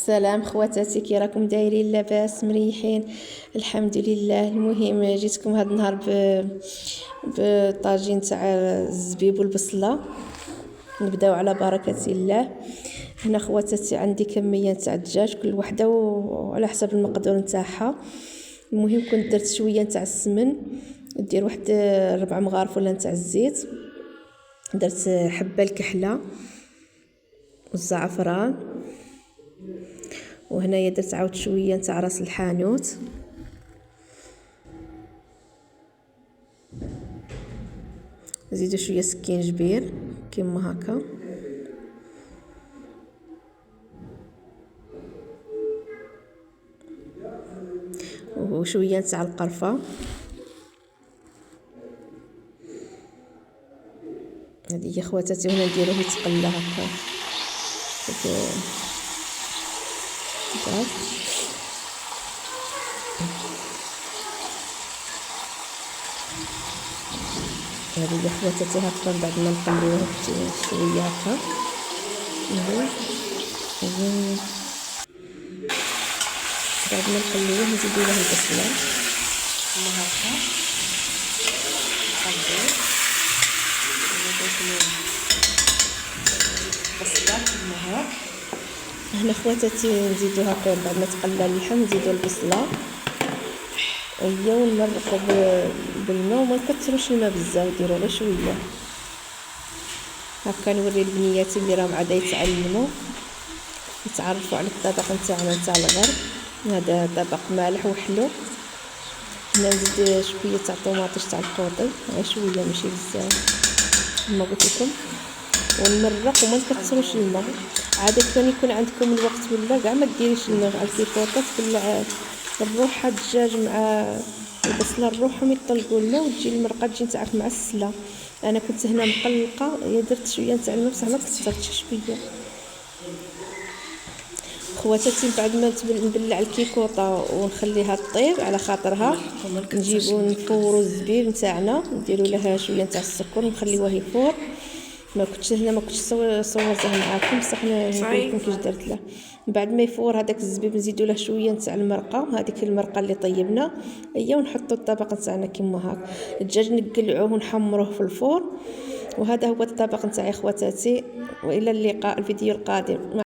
السلام خواتاتي، كي راكم دايرين؟ لاباس مريحين؟ الحمد لله. المهم جيتكم هذا النهار بطاجين تاع الزبيب والبصله. نبداو على بركه الله. هنا خواتاتي عندي كميه تاع الدجاج، كل وحده وعلى حسب المقدور نتاعها. المهم كنت درت شويه تاع السمن، دير واحد 4 مغارف ولا نتاع الزيت، درت حبه الكحله والزعفران، وهنايا درت عاود شويه نتاع راس الحانوت، نزيدو شويه سكينجبير كيما هكا، وشويه نتاع القرفه. هذه هي خواتاتي. هنا نديروه يتقلى هكا هذه هي خواتاتي. هكا بعد ما نقليوه شويه هكا، بعد ما نقليوه نزيدو له البصله كيما هكا، نقلبوه البصله كيما هكا. هنا خواتاتي نزيدو هكا بعد ما تقلى اللحم، نزيدو البصله هي ونمرقو بالماء، وما نكثروش الماء بزاف، ديرو غير شويه هكا. نوري البنياتي اللي راهم عاده يتعلموا يتعرفوا على الطبق نتاعنا نتاع الغرب. هذا طبق مالح وحلو. هنا نزيد شويه تاع طوماطيش تاع القوطي، غير شويه ماشي بزاف كما قلت لكم، ونمرق وما نكثروش الماء. عاده كان يكون عندكم الوقت ولا كاع ما ديريش الماء على الكيفوطات الروح الدجاج مع البصله نروحهم يطلقوا الماء، وتجي المرقه تجي نتاعك معسله. انا كنت هنا مقلقه، درت شويه نتاع الماء بصح ما كثرتش شويه. خواتاتي بعد ما نبلع الكيكوطه ونخليها طيب على خاطرها، نجيبو نفورو الزبيب نتاعنا، نديرو لها شويه نتاع السكر ونخليوه يفور. ما كنتش صورته معاكم بصح انا نقول لكم كيفاش درت له. بعد ما يفور هذاك الزبيب نزيدو له شويه نتاع المرقه، هذيك المرقه اللي طيبنا هي، ونحطوا الطبق نتاعنا كيما هكا. الدجاج نقلعوه ونحمروه في الفور. وهذا هو الطبق نتاعي خواتاتي، والى اللقاء الفيديو القادم.